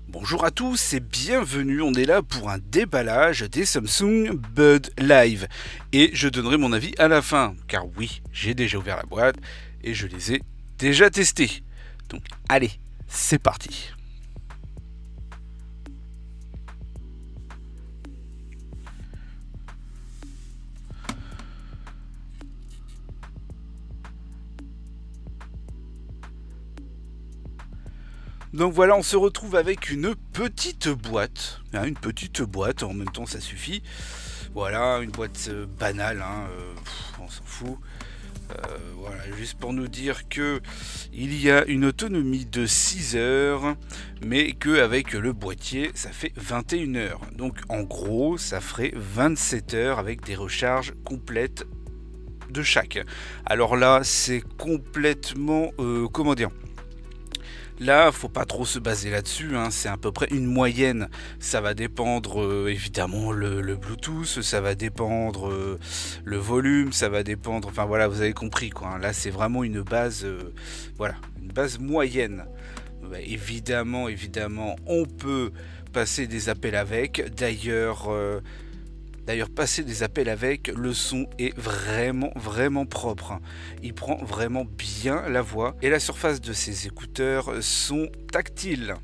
Bonjour à tous et bienvenue, on est là pour un déballage des Samsung Bud Live. Et je donnerai mon avis à la fin, car oui, j'ai déjà ouvert la boîte et je les ai déjà testés. Donc allez, c'est parti. Donc voilà, on se retrouve avec une petite boîte, en même temps ça suffit. Voilà, une boîte banale, on s'en fout. Voilà, juste pour nous dire que il y a une autonomie de 6 heures, mais qu'avec le boîtier, ça fait 21 heures. Donc en gros, ça ferait 27 heures avec des recharges complètes de chaque. Alors là, c'est complètement... comment dire ? Là, faut pas trop se baser là-dessus, hein. C'est à peu près une moyenne. Ça va dépendre évidemment le Bluetooth, ça va dépendre le volume, ça va dépendre. Enfin voilà, vous avez compris quoi, hein. Là, c'est vraiment une base, voilà, une base moyenne. Bah, évidemment, on peut passer des appels avec. D'ailleurs, passer des appels avec, le son est vraiment propre. Il prend vraiment bien la voix et la surface de ces écouteurs sont tactiles.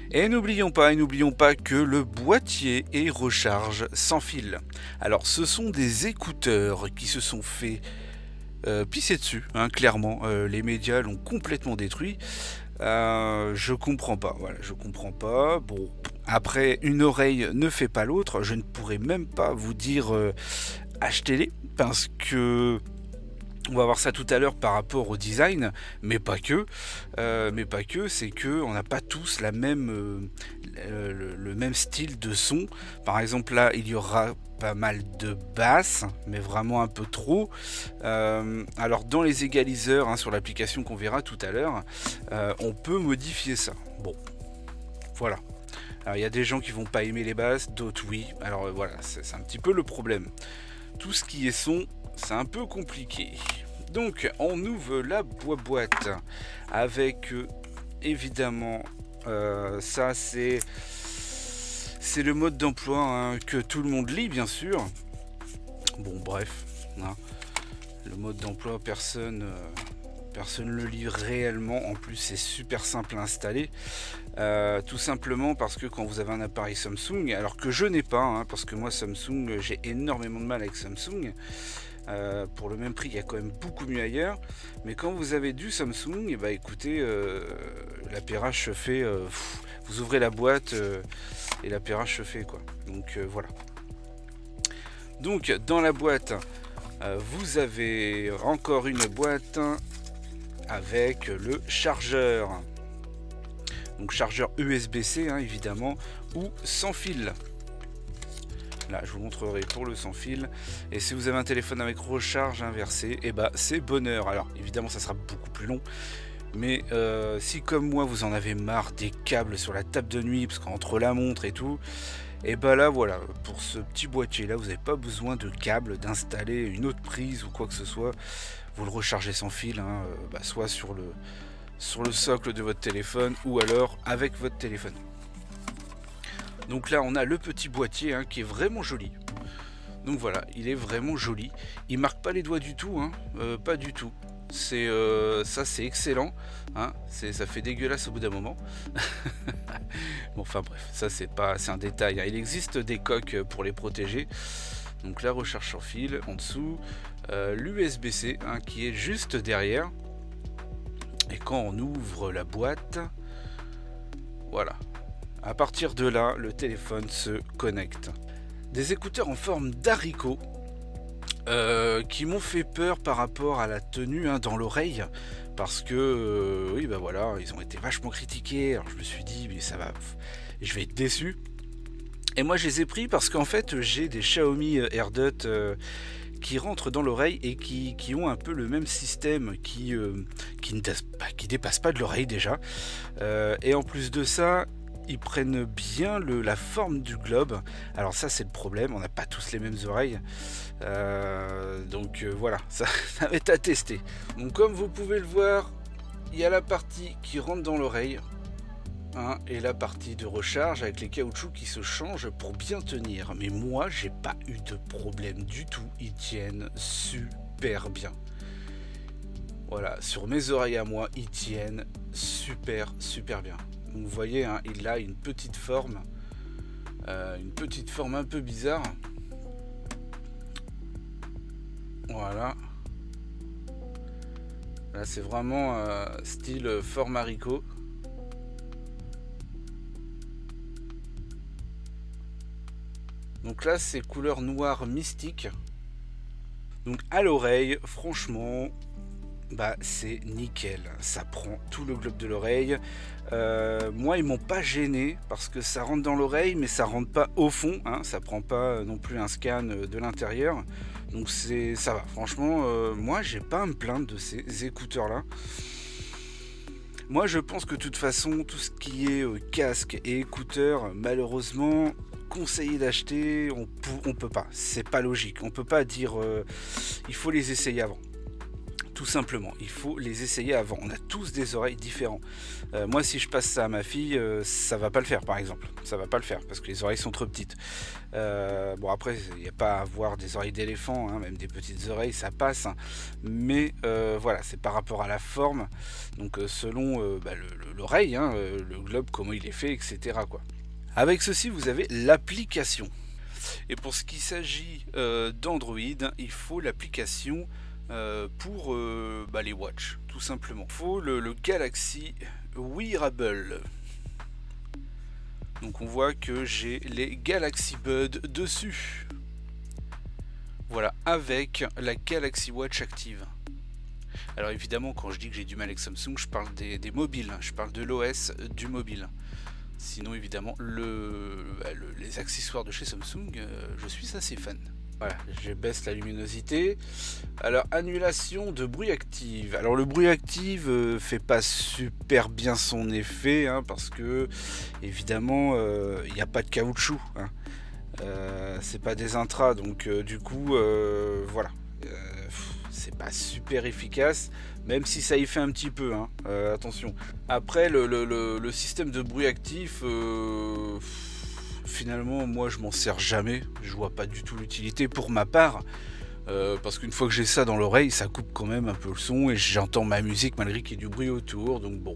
Et n'oublions pas que le boîtier est recharge sans fil. Alors, ce sont des écouteurs qui se sont fait pisser dessus, hein, clairement. Les médias l'ont complètement détruit. Je comprends pas, voilà, je comprends pas. Bon, après, une oreille ne fait pas l'autre. Je ne pourrais même pas vous dire achetez-les parce que on va voir ça tout à l'heure par rapport au design, mais pas que. C'est que on n'a pas tous la même, le même style de son. Par exemple, là, il y aura pas mal de basses, mais vraiment un peu trop. Alors, dans les égaliseurs, hein, sur l'application qu'on verra tout à l'heure, on peut modifier ça. Bon, voilà. Alors, il y a des gens qui vont pas aimer les basses, d'autres oui. Alors voilà, c'est un petit peu le problème. Tout ce qui est son, c'est un peu compliqué. Donc on ouvre la boîte avec évidemment ça c'est le mode d'emploi, hein, que tout le monde lit bien sûr. Bon bref, hein, le mode d'emploi personne le lit réellement. En plus c'est super simple à installer. Tout simplement parce que quand vous avez un appareil Samsung, alors que je n'ai pas, hein, parce que moi Samsung, j'ai énormément de mal avec Samsung. Pour le même prix, il y a quand même beaucoup mieux ailleurs. Mais quand vous avez du Samsung, et bah écoutez, l'appairage se fait. Vous ouvrez la boîte et l'appairage se fait quoi. Donc voilà. Donc dans la boîte, vous avez encore une boîte avec le chargeur. Donc chargeur USB-C, hein, évidemment, ou sans fil. Là, je vous montrerai pour le sans fil. Et si vous avez un téléphone avec recharge inversée, et bah c'est bonheur. Alors évidemment, ça sera beaucoup plus long. Mais si comme moi, vous en avez marre des câbles sur la table de nuit, parce qu'entre la montre et tout, et bah là voilà, pour ce petit boîtier là, vous n'avez pas besoin de câble, d'installer une autre prise ou quoi que ce soit. Vous le rechargez sans fil, hein, soit sur le socle de votre téléphone ou alors avec votre téléphone. Donc là on a le petit boîtier, hein, qui est vraiment joli. Donc voilà, il est vraiment joli. Il marque pas les doigts du tout, hein, pas du tout. C'est ça c'est excellent, hein, ça fait dégueulasse au bout d'un moment. Bon enfin bref, ça c'est un détail, hein. Il existe des coques pour les protéger. Donc la recharge sans fil en dessous, l'USB-C, hein, qui est juste derrière. Et quand on ouvre la boîte, voilà, à partir de là, le téléphone se connecte. Des écouteurs en forme d'haricot qui m'ont fait peur par rapport à la tenue, hein, dans l'oreille, parce que oui bah voilà, ils ont été vachement critiqués. Alors je me suis dit mais ça va, je vais être déçu. Et moi je les ai pris parce qu'en fait j'ai des Xiaomi AirDot qui rentrent dans l'oreille et qui ont un peu le même système, qui ne dépasse pas de l'oreille déjà, et en plus de ça ils prennent bien la forme du globe. Alors ça c'est le problème, on n'a pas tous les mêmes oreilles, donc voilà, ça va être à tester. Donc comme vous pouvez le voir, il y a la partie qui rentre dans l'oreille, hein, et la partie de recharge avec les caoutchoucs qui se changent pour bien tenir. Mais moi, j'ai pas eu de problème du tout. Ils tiennent super bien. Voilà, sur mes oreilles à moi, ils tiennent super bien. Donc vous voyez, hein, il a une petite forme un peu bizarre. Voilà. Là, c'est vraiment style forme haricot. Donc là, c'est couleur noire mystique. Donc à l'oreille, franchement, bah c'est nickel. Ça prend tout le globe de l'oreille. Moi, ils m'ont pas gêné parce que ça rentre dans l'oreille, mais ça rentre pas au fond. Hein, ça prend pas non plus un scan de l'intérieur. Donc ça va. Franchement, moi, j'ai pas à me plaindre de ces écouteurs-là. Moi, je pense que de toute façon, tout ce qui est casque et écouteurs, malheureusement, conseillé d'acheter, on peut pas. C'est pas logique. On peut pas dire il faut les essayer avant. Tout simplement, il faut les essayer avant. On a tous des oreilles différentes. Moi, si je passe ça à ma fille, ça va pas le faire, par exemple. Ça va pas le faire parce que les oreilles sont trop petites. Bon, après, il n'y a pas à avoir des oreilles d'éléphant, hein, même des petites oreilles, ça passe. Hein. Mais voilà, c'est par rapport à la forme. Donc, selon l'oreille, hein, le globe, comment il est fait, etc. quoi. Avec ceci, vous avez l'application. Et pour ce qui s'agit d'Android, il faut l'application pour les watch, tout simplement. Il faut le Galaxy Wearable. Donc on voit que j'ai les Galaxy Buds dessus. Voilà, avec la Galaxy Watch active. Alors évidemment, quand je dis que j'ai du mal avec Samsung, je parle des mobiles, je parle de l'OS du mobile. Sinon évidemment, les accessoires de chez Samsung, je suis assez fan. Voilà, je baisse la luminosité. Alors, annulation de bruit active. Alors, le bruit active fait pas super bien son effet, hein, parce que, évidemment, il n'y a pas de caoutchouc. Hein. C'est pas des intras, donc du coup, voilà. C'est pas super efficace, même si ça y fait un petit peu, hein. Attention. Après, le système de bruit actif... finalement, moi je m'en sers jamais, je vois pas du tout l'utilité pour ma part, parce qu'une fois que j'ai ça dans l'oreille, ça coupe quand même un peu le son et j'entends ma musique malgré qu'il y ait du bruit autour, donc bon.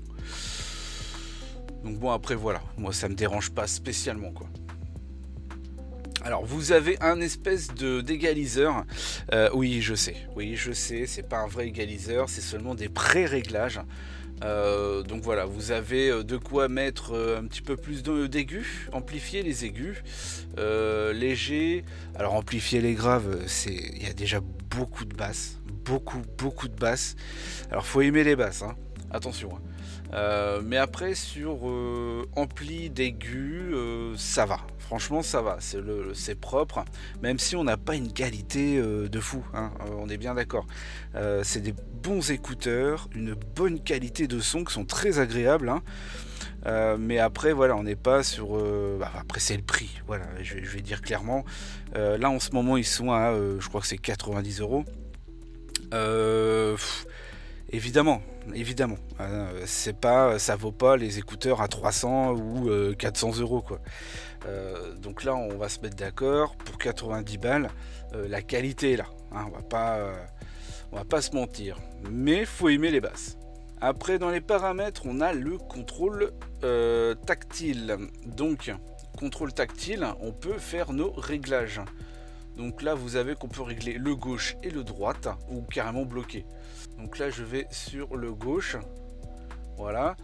Donc bon, après voilà, moi ça me dérange pas spécialement quoi. Alors vous avez un espèce d'égaliseur, oui je sais, c'est pas un vrai égaliseur, c'est seulement des pré-réglages. Donc voilà, vous avez de quoi mettre un petit peu plus d'aigus, amplifier les aigus, léger. Alors amplifier les graves, il y a déjà beaucoup de basses, beaucoup de basses. Alors faut aimer les basses, hein. Attention. Hein. Mais après sur ampli d'aigus, ça va. Franchement, ça va, c'est propre, même si on n'a pas une qualité de fou, hein, on est bien d'accord. C'est des bons écouteurs, une bonne qualité de son qui sont très agréables, hein. Mais après, voilà, on n'est pas sur... après, c'est le prix, voilà, je vais dire clairement. Là, en ce moment, ils sont à, je crois que c'est 90 €. Évidemment, c'est pas, ça vaut pas les écouteurs à 300 ou 400 € quoi. Donc là, on va se mettre d'accord pour 90 balles. La qualité est là, hein, on va pas se mentir. Mais faut aimer les basses. Après, dans les paramètres, on a le contrôle tactile. Donc, contrôle tactile, on peut faire nos réglages. Donc là, vous avez qu'on peut régler le gauche et le droite, ou carrément bloquer. Donc là, je vais sur le gauche. Voilà.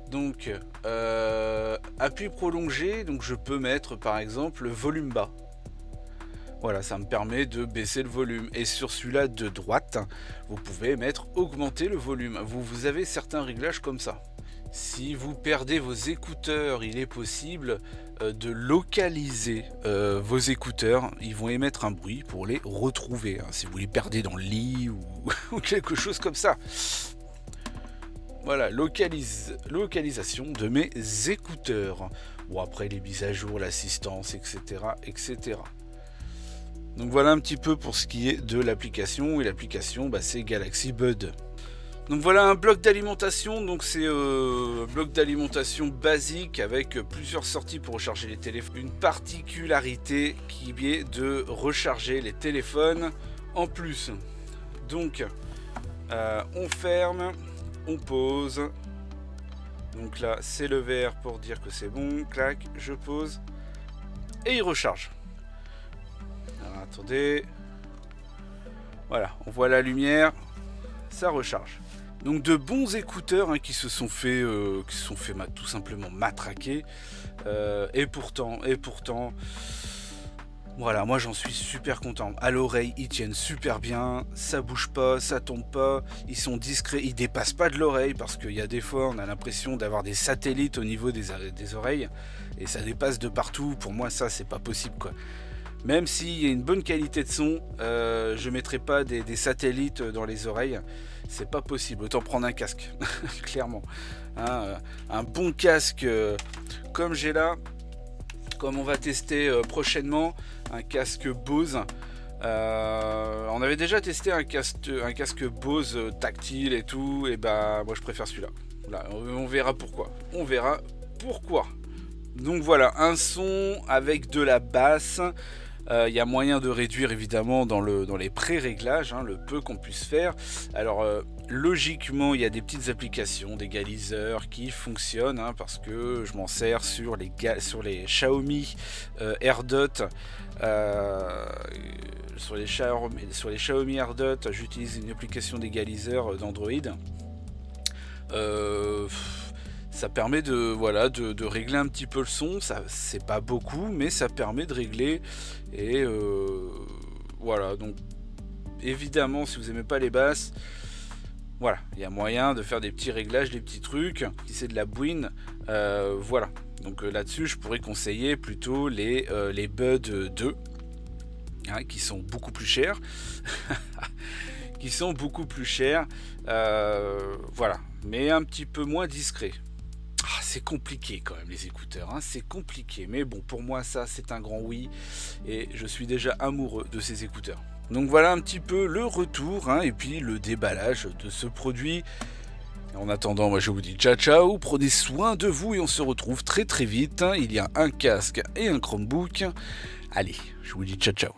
Donc, appui prolongé, donc je peux mettre par exemple le volume bas. Voilà, ça me permet de baisser le volume. Et sur celui-là de droite, vous pouvez mettre augmenter le volume. Vous avez certains réglages comme ça. Si vous perdez vos écouteurs, il est possible de localiser vos écouteurs. Ils vont émettre un bruit pour les retrouver. Hein, si vous les perdez dans le lit ou quelque chose comme ça. Voilà, localisation de mes écouteurs. Bon, après les mises à jour, l'assistance, etc., etc. Donc voilà un petit peu pour ce qui est de l'application. Et l'application, c'est Galaxy Buds. Donc voilà un bloc d'alimentation, donc c'est un bloc d'alimentation basique avec plusieurs sorties pour recharger les téléphones. Une particularité qui est de recharger les téléphones en plus. Donc on ferme, on pose. Donc là c'est le vert pour dire que c'est bon, clac, je pose et il recharge. Alors attendez, voilà, on voit la lumière, ça recharge. Donc de bons écouteurs qui se sont fait tout simplement matraquer. Et pourtant, voilà, moi j'en suis super content. À l'oreille, ils tiennent super bien, ça bouge pas, ça tombe pas, ils sont discrets, ils dépassent pas de l'oreille parce qu'il y a des fois on a l'impression d'avoir des satellites au niveau des oreilles et ça dépasse de partout. Pour moi ça c'est pas possible quoi. Même s'il y a une bonne qualité de son, je mettrai pas des satellites dans les oreilles. C'est pas possible. Autant prendre un casque, clairement. Un bon casque comme j'ai là, comme on va tester prochainement, un casque Bose. On avait déjà testé un casque Bose tactile et tout. Et bah moi je préfère celui-là. Voilà, on verra pourquoi. On verra pourquoi. Donc voilà, un son avec de la basse. Il y a moyen de réduire évidemment dans les pré-réglages, le peu qu'on puisse faire. Alors logiquement il y a des petites applications d'égaliseurs qui fonctionnent parce que je m'en sers sur les Xiaomi AirDot. Sur les Xiaomi AirDot, j'utilise une application d'égaliseur d'Android. Ça permet de régler un petit peu le son. Ça c'est pas beaucoup, mais ça permet de régler. Et voilà, donc évidemment si vous aimez pas les basses, voilà, il y a moyen de faire des petits réglages, des petits trucs. Si c'est de la bouine, voilà. Donc là-dessus je pourrais conseiller plutôt les Bud 2 qui sont beaucoup plus chers. Qui sont beaucoup plus chers, voilà, mais un petit peu moins discret. C'est compliqué quand même les écouteurs, c'est compliqué, mais bon, pour moi ça c'est un grand oui, et je suis déjà amoureux de ces écouteurs. Donc voilà un petit peu le retour, et puis le déballage de ce produit. En attendant, moi je vous dis ciao ciao, prenez soin de vous et on se retrouve très très vite. Il y a un casque et un Chromebook. Allez, je vous dis ciao ciao.